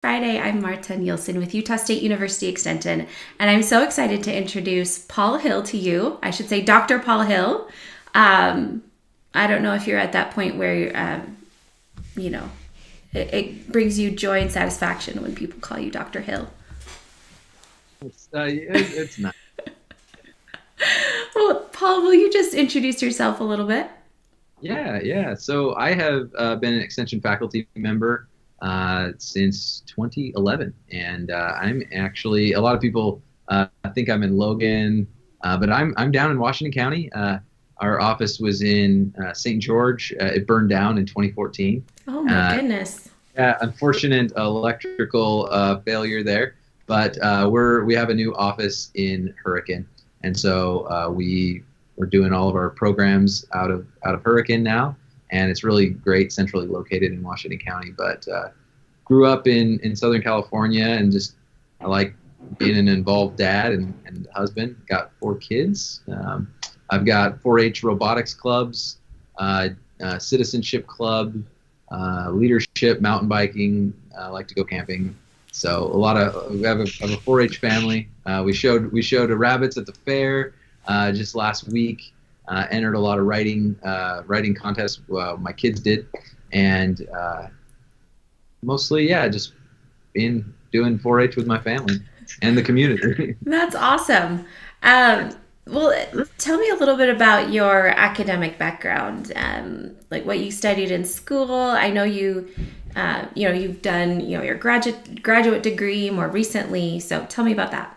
Friday. I'm Marta Nielsen with Utah State University Extension, and I'm so excited to introduce Paul Hill to you. I should say Dr. Paul Hill. Um, I don't know if you're at that point where, you know, it brings you joy and satisfaction when people call you Dr. Hill. It's not. Well, Paul, will you just introduce yourself a little bit? Yeah, yeah. So I have been an extension faculty member since 2011, and I'm actually a lot of people think I'm in Logan, but I'm down in Washington County. Our office was in St. George. It burned down in 2014. Oh my Uh, goodness. yeah, unfortunate electrical failure there, but we have a new office in Hurricane, and so we're doing all of our programs out of Hurricane now, and it's really great, centrally located in Washington County. But grew up in Southern California, and just I like being an involved dad and husband. Got 4 kids. I've got 4-H robotics clubs, citizenship club, leadership, mountain biking. I like to go camping. So we have a 4-H family. We showed rabbits at the fair just last week. Entered a lot of writing contests. My kids did, and mostly, yeah, just being doing 4-H with my family and the community. That's awesome. Um, well, tell me a little bit about your academic background, like what you studied in school. I know you've done, your graduate degree more recently. So tell me about that.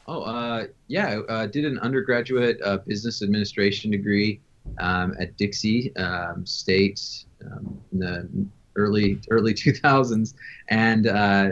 Oh, yeah, I did an undergraduate business administration degree at Dixie State in the early 2000s, and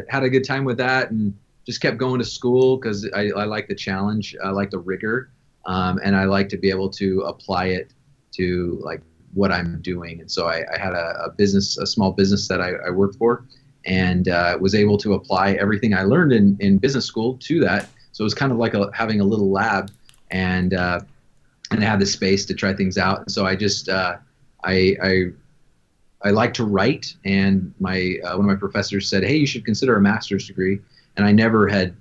had a good time with that, and just kept going to school because I like the challenge, I like the rigor, and I like to be able to apply it to like what I'm doing. And so I had a small business that I worked for, and was able to apply everything I learned in business school to that. So it was kind of like having a little lab, and and have the space to try things out. And so I I like to write, and my one of my professors said, "Hey, you should consider a master's degree." And I never had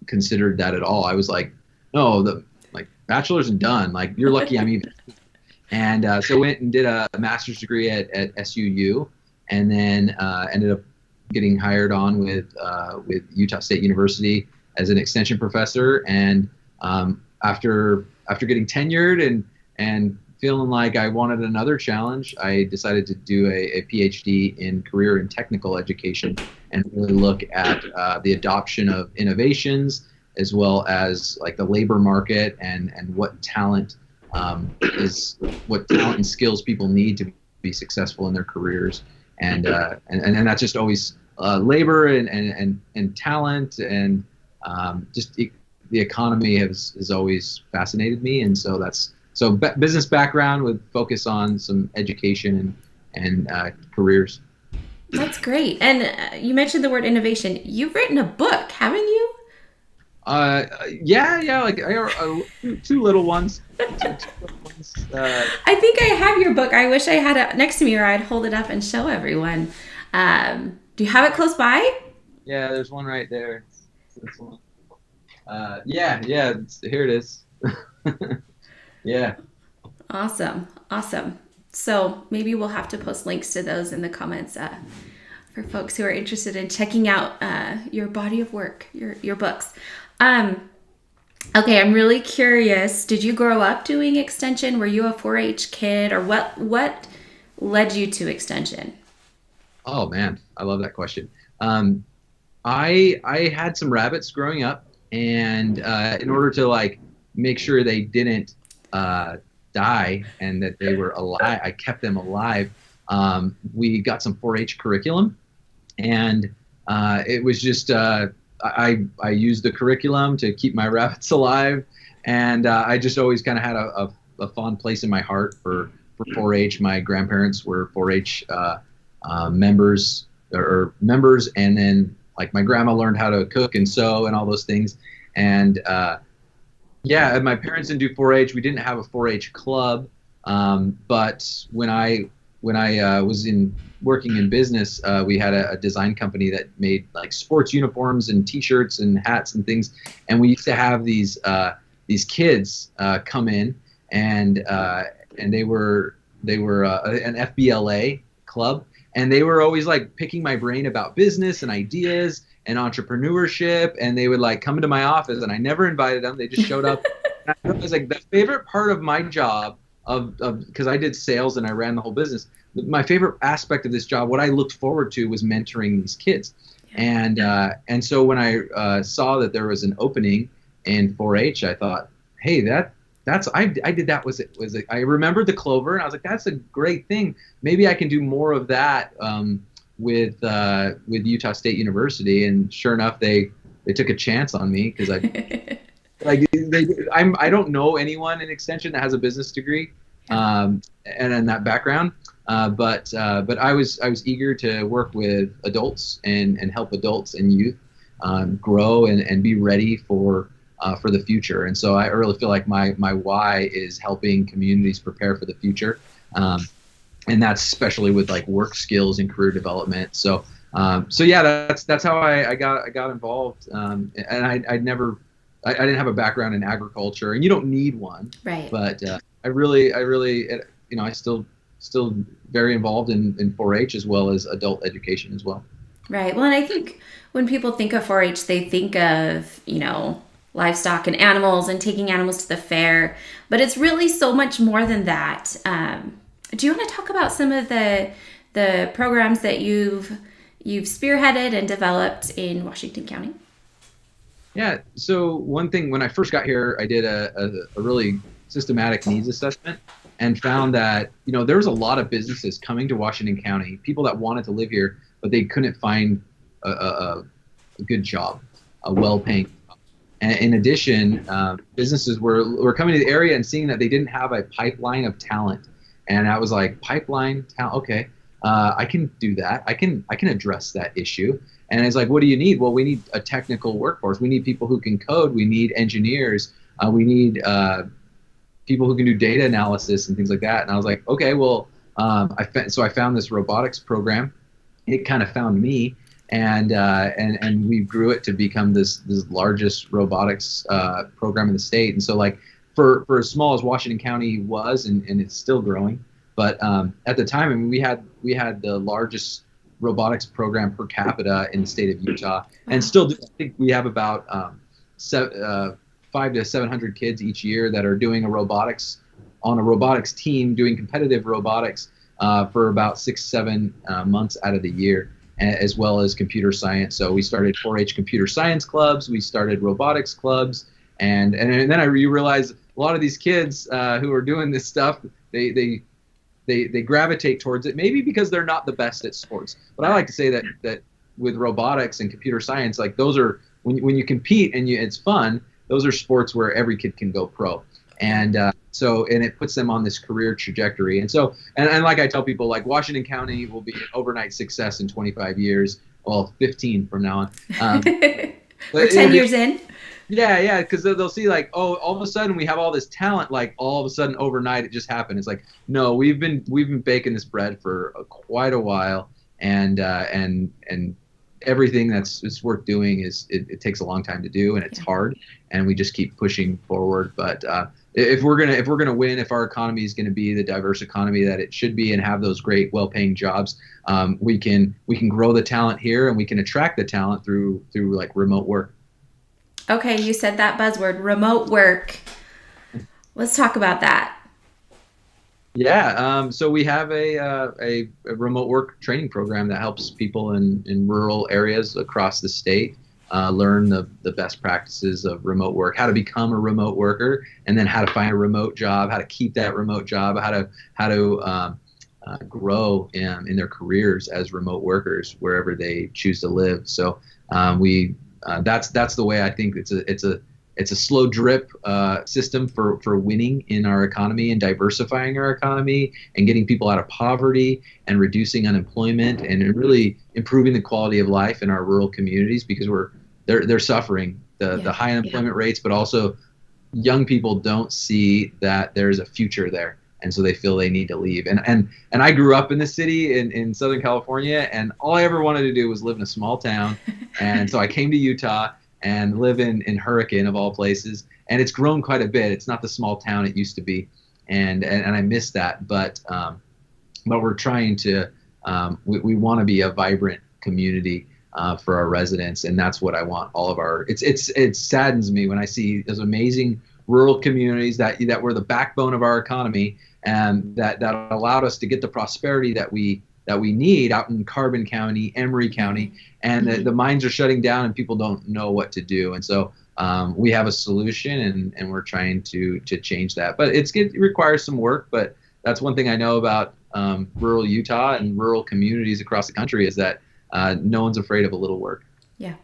considered that at all. I was like, "No, the like bachelor's and done. Like you're lucky I'm even." And so I went and did a master's degree at SUU, and then ended up getting hired on with Utah State University as an extension professor. And after getting tenured and feeling like I wanted another challenge, I decided to do a PhD in career and technical education, and really look at the adoption of innovations, as well as like the labor market, and what talent and skills people need to be successful in their careers. And that's just always labor and talent, and the economy has always fascinated me. And so business background with focus on some education and careers. That's great. And you mentioned the word innovation. You've written a book, haven't you? Yeah, like two little ones. Two little ones. I think I have your book. I wish I had it next to me, or I'd hold it up and show everyone. Do you have it close by? Yeah, there's one right there. This one. Yeah, here it is. Yeah. Awesome. Awesome. So maybe we'll have to post links to those in the comments for folks who are interested in checking out your body of work, your books. Um, okay, I'm really curious. Did you grow up doing extension? Were you a 4-H kid, or what led you to extension? Oh man, I love that question. Um, I had some rabbits growing up, and in order to like make sure they didn't die and that they were alive, I kept them alive. We got some 4-H curriculum, and it was just I used the curriculum to keep my rabbits alive, and I just always kind of had a fond place in my heart for 4-H. My grandparents were 4-H members, members, and then like my grandma learned how to cook and sew and all those things. And yeah, my parents didn't do 4-H. We didn't have a 4-H club, but when I when I was working in business, we had a design company that made like sports uniforms and T-shirts and hats and things, and we used to have these kids come in, and they were an FBLA club, and they were always like picking my brain about business and ideas and entrepreneurship, and they would like come into my office, and I never invited them. They just showed up. And I was like, the favorite part of my job of because I did sales and I ran the whole business. My favorite aspect of this job, what I looked forward to, was mentoring these kids. And so when I saw that there was an opening in 4-H, I thought, hey, I did that. I remembered the clover, and I was like, that's a great thing. Maybe I can do more of that with Utah State University. And sure enough, they took a chance on me because I don't know anyone in extension that has a business degree and in that background. But I was eager to work with adults and help adults and youth grow and be ready for the future. And so I really feel like my why is helping communities prepare for the future. And that's especially with like work skills and career development. So yeah, that's how I got involved. And I didn't have a background in agriculture, and you don't need one. Right. But I really, I still very involved in 4-H as well as adult education as well. Right. Well, and I think when people think of 4-H, they think of, livestock and animals and taking animals to the fair, but it's really so much more than that. Do you want to talk about some of the programs that you've spearheaded and developed in Washington County? Yeah. So one thing, when I first got here, I did a really systematic needs assessment and found that, there was a lot of businesses coming to Washington County, people that wanted to live here, but they couldn't find a good job, a well-paying job. And in addition, businesses were coming to the area and seeing that they didn't have a pipeline of talent. And I was like, pipeline talent, okay, I can do that. I can address that issue. And it's like, what do you need? Well, we need a technical workforce. We need people who can code. We need engineers. We need people who can do data analysis and things like that. And I was like, okay, well, so I found this robotics program. It kind of found me, and we grew it to become this largest robotics program in the state. And so, like, for as small as Washington County was, and it's still growing, but at the time, I mean, we had the largest robotics program per capita in the state of Utah, and still do. I think we have about 500 to 700 kids each year that are doing on a robotics team, doing competitive robotics for about 6-7 months out of the year, as well as computer science. So we started 4-H computer science clubs, we started robotics clubs, and then I realized a lot of these kids who are doing this stuff, they gravitate towards it, maybe because they're not the best at sports. But I like to say that with robotics and computer science, like, those are when you compete and it's fun. Those are sports where every kid can go pro, and it puts them on this career trajectory. And so, and like I tell people, like, Washington County will be an overnight success in 25 years, well, 15 from now on. We're 10 years in. Yeah, because they'll see, like, oh, all of a sudden we have all this talent, like, all of a sudden overnight it just happened. It's like, no, we've been baking this bread for quite a while, and everything that's worth doing it takes a long time to do, and it's hard, and we just keep pushing forward. But if we're gonna win, if our economy is gonna be the diverse economy that it should be and have those great, well-paying jobs, we can grow the talent here, and we can attract the talent through like remote work. Okay, you said that buzzword, remote work. Let's talk about that. Yeah, so we have a remote work training program that helps people in rural areas across the state learn the best practices of remote work, how to become a remote worker, and then how to find a remote job, how to keep that remote job, how to grow in their careers as remote workers wherever they choose to live. So that's the way I think it's a slow drip system for winning in our economy and diversifying our economy and getting people out of poverty and reducing unemployment and really improving the quality of life in our rural communities, because they're suffering the high unemployment rates, but also young people don't see that there's a future there. and so they feel they need to leave. And I grew up in the city in Southern California, and all I ever wanted to do was live in a small town. And so I came to Utah and live in Hurricane of all places, and it's grown quite a bit. It's not the small town it used to be, and I miss that. But we're trying to we want to be a vibrant community for our residents, and that's what I want all of our. It saddens me when I see those amazing rural communities that were the backbone of our economy, and that allowed us to get the prosperity that we need out in Carbon County, Emery County, and the mines are shutting down and people don't know what to do. And so we have a solution, and we're trying to change that. But it requires some work. But that's one thing I know about rural Utah and rural communities across the country is that no one's afraid of a little work. Yeah.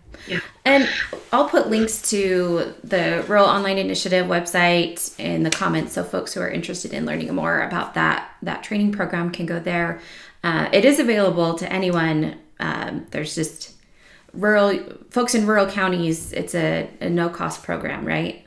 And I'll put links to the Rural Online Initiative website in the comments, so folks who are interested in learning more about that training program can go there. It is available to anyone. There's just folks in rural counties. It's a no-cost program, right?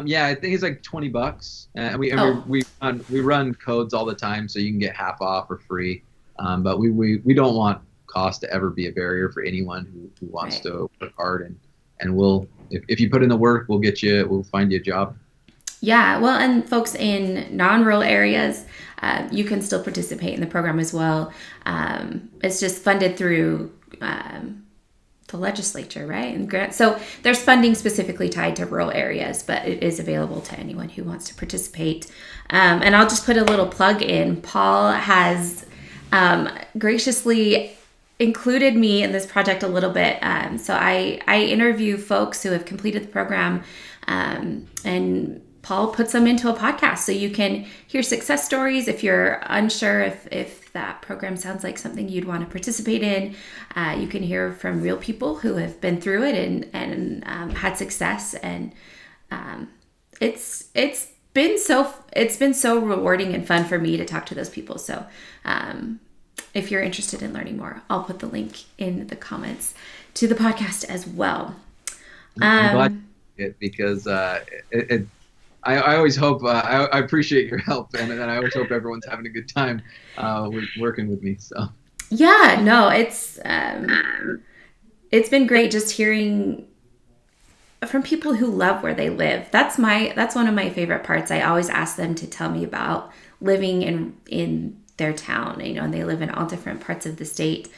Yeah, I think it's like $20. We run codes all the time, so you can get half off or free. But we don't want cost to ever be a barrier for anyone who wants to work hard, and we'll if you put in the work, we'll find you a job. Yeah, well, and folks in non-rural areas, you can still participate in the program as well. It's just funded through the legislature, right? And grant. So there's funding specifically tied to rural areas, but it is available to anyone who wants to participate. And I'll just put a little plug in. Paul has graciously included me in this project a little bit. So I interview folks who have completed the program, and Paul puts them into a podcast so you can hear success stories. If you're unsure if that program sounds like something you'd want to participate in, you can hear from real people who have been through it and had success. And it's been so rewarding and fun for me to talk to those people. So if you're interested in learning more, I'll put the link in the comments to the podcast as well. I'm glad it because I always hope I appreciate your help, and I always hope everyone's having a good time working with me. So yeah, no, it's been great just hearing from people who love where they live. That's one of my favorite parts. I always ask them to tell me about living in their town, and they live in all different parts of the state.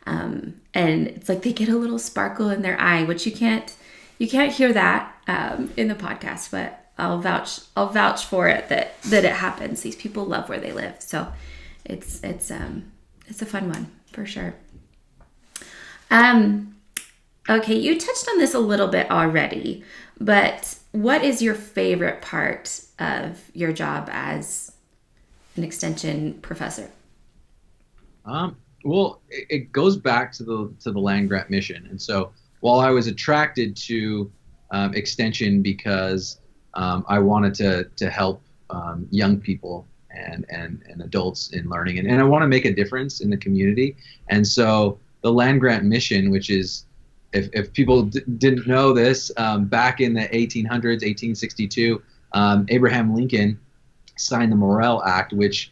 And it's like they get a little sparkle in their eye, which you can't hear that in the podcast, but I'll vouch for it that it happens. These people love where they live. So it's a fun one for sure. Okay, you touched on this a little bit already, but what is your favorite part of your job as an extension professor? Well, it goes back to the land grant mission. And so while I was attracted to extension because I wanted to help young people and adults in learning, and I want to make a difference in the community. And so the land grant mission, which is, if people didn't know this, back in the 1800s, 1862, Abraham Lincoln signed the Morrill Act, which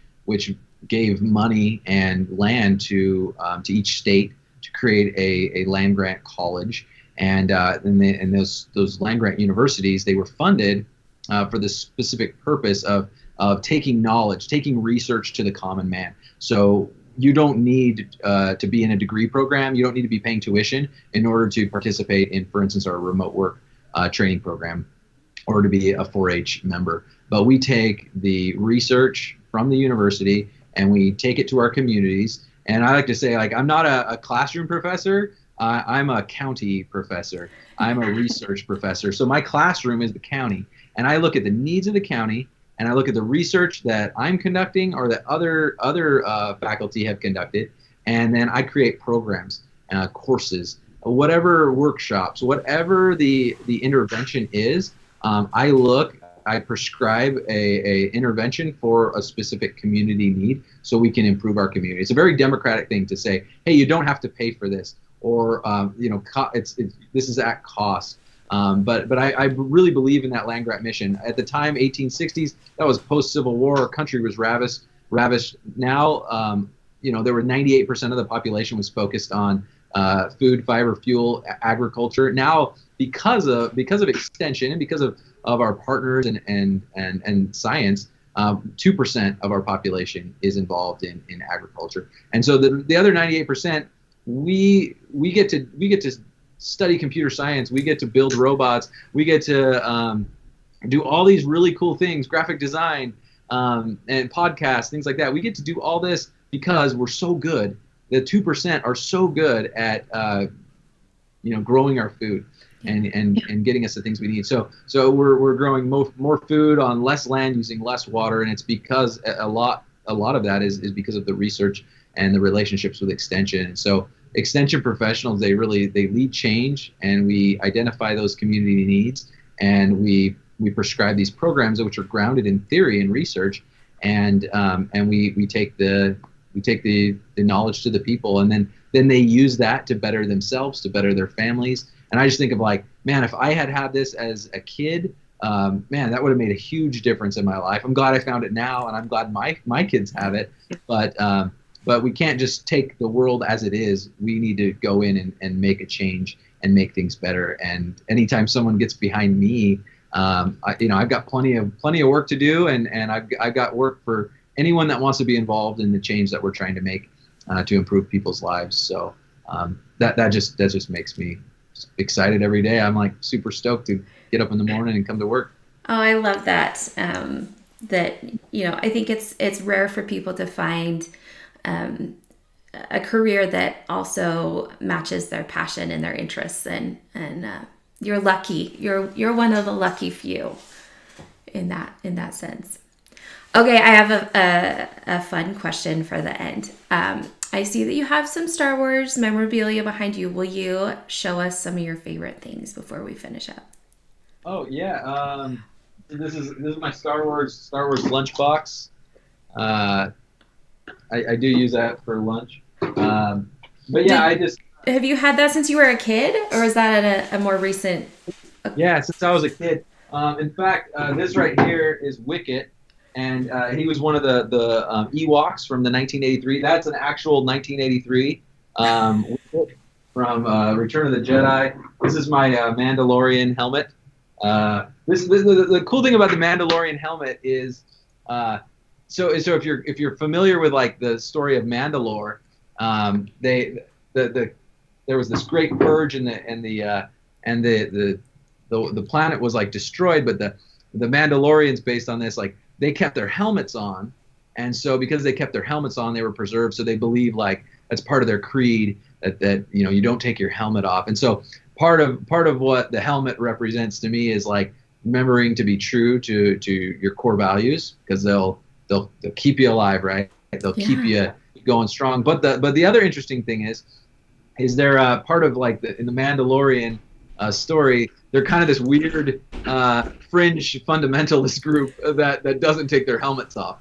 gave money and land to each state to create a land grant college, and those land grant universities, they were funded for the specific purpose of taking knowledge, taking research to the common man. So you don't need to be in a degree program. You don't need to be paying tuition in order to participate in, for instance, our remote work training program, or to be a 4-H member. But we take the research from the university and we take it to our communities. And I like to say, I'm not a classroom professor. I'm a county professor. I'm a research professor. So my classroom is the county. And I look at the needs of the county, and I look at the research that I'm conducting or that other faculty have conducted, and then I create programs, courses, whatever workshops, whatever the intervention is. I prescribe a intervention for a specific community need so we can improve our community. It's a very democratic thing to say, hey, you don't have to pay for this, or this is at cost. But I really believe in that land grant mission. At the time, 1860s, that was post-Civil War. Our country was ravished. Now, there were 98% of the population was focused on food, fiber, fuel, agriculture. Now, because of extension and because of our partners and science, 2% of our population is involved in agriculture. And so the other 98%, we get to study computer science. We get to build robots. We get to do all these really cool things, graphic design, and podcasts, things like that. We get to do all this because we're so good. The 2% are so good at growing our food and getting us the things we need. So we're growing more food on less land using less water, and it's because a lot of that is because of the research and the relationships with extension. And so extension professionals, they lead change, and we identify those community needs, and we prescribe these programs which are grounded in theory and research, and we take the knowledge to the people, and then they use that to better themselves, to better their families. And I just think of like, man, if I had this as a kid, man, that would have made a huge difference in my life. I'm glad I found it now, and I'm glad my kids have it. But we can't just take the world as it is. We need to go in and make a change and make things better. And anytime someone gets behind me, I've got plenty of work to do, and I've got work for anyone that wants to be involved in the change that we're trying to make to improve people's lives. So that just makes me excited every day. I'm like super stoked to get up in the morning and come to work. Oh, I love that. I think it's rare for people to find a career that also matches their passion and their interests, and you're lucky. You're one of the lucky few in that sense. Okay, I have a fun question for the end. I see that you have some Star Wars memorabilia behind you. Will you show us some of your favorite things before we finish up? Oh yeah, this is my Star Wars lunchbox. I do use that for lunch. But yeah, have you had that since you were a kid, or is that at a more recent? Yeah, since I was a kid. In fact, this right here is Wicket. And he was one of the Ewoks from the 1983. That's an actual 1983 from Return of the Jedi. This is my Mandalorian helmet. The cool thing about the Mandalorian helmet is, so if you're familiar with like the story of Mandalore, there was this great purge and the planet was like destroyed, but the Mandalorians based on this, like, they kept their helmets on, and so because they kept their helmets on, they were preserved. So they believe like that's part of their creed that you don't take your helmet off. And so part of what the helmet represents to me is like remembering to be true to your core values, because they'll keep you alive, right? They'll keep you going strong. But the other interesting thing is they're part of like in the Mandalorian story. They're kind of this weird fringe fundamentalist group that doesn't take their helmets off,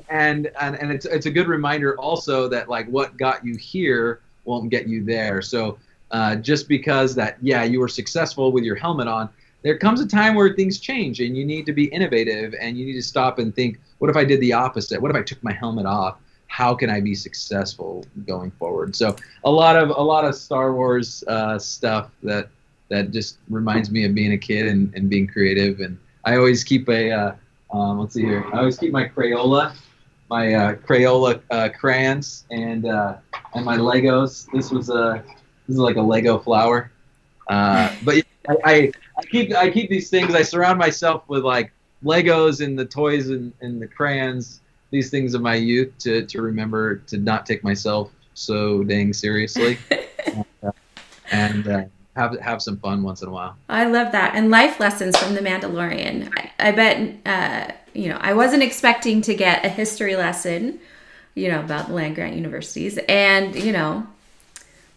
and it's a good reminder also that like what got you here won't get you there. So just because that you were successful with your helmet on, there comes a time where things change and you need to be innovative and you need to stop and think, what if I did the opposite? What if I took my helmet off? How can I be successful going forward? So a lot of Star Wars stuff that just reminds me of being a kid and being creative. And I always keep let's see here. I always keep my Crayola crayons and my Legos. This is like a Lego flower. But I keep these things. I surround myself with like Legos and the toys and the crayons, these things of my youth to remember to not take myself so dang seriously. and have some fun once in a while. I love that. And life lessons from The Mandalorian. I bet, I wasn't expecting to get a history lesson, about land-grant universities and,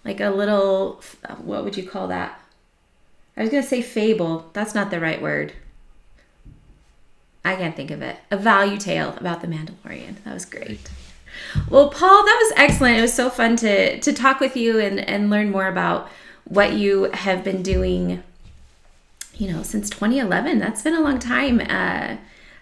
like a little, what would you call that? I was going to say fable. That's not the right word. I can't think of it. A value tale about The Mandalorian. That was great. Well, Paul, that was excellent. It was so fun to talk with you and learn more about what you have been doing since 2011. That's been a long time.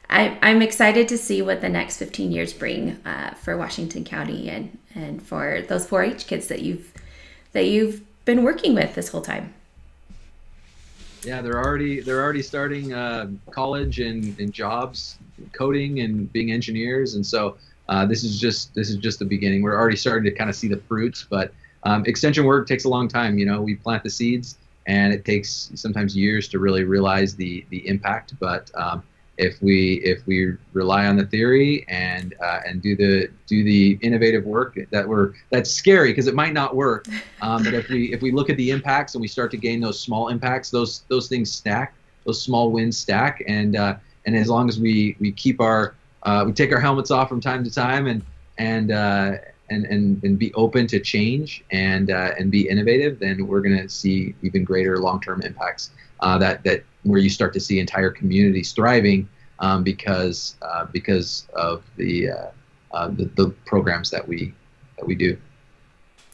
I'm excited to see what the next 15 years bring for Washington County and for those 4-H kids that you've been working with this whole time. Yeah, they're already starting college and jobs, coding and being engineers, and so this is just the beginning. We're already starting to kind of see the fruits, but extension work takes a long time. We plant the seeds, and it takes sometimes years to really realize the impact. But if we rely on the theory and do the innovative work that's scary because it might not work, but if we look at the impacts and we start to gain those small impacts, those things stack, those small wins stack, and as long as we keep we take our helmets off from time to time and be open to change and be innovative, then we're going to see even greater long-term impacts that where you start to see entire communities thriving because of the programs that we do.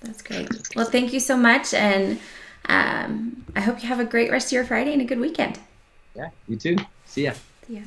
That's great. Well, thank you so much, and I hope you have a great rest of your Friday and a good weekend. Yeah, you too. See ya. See ya.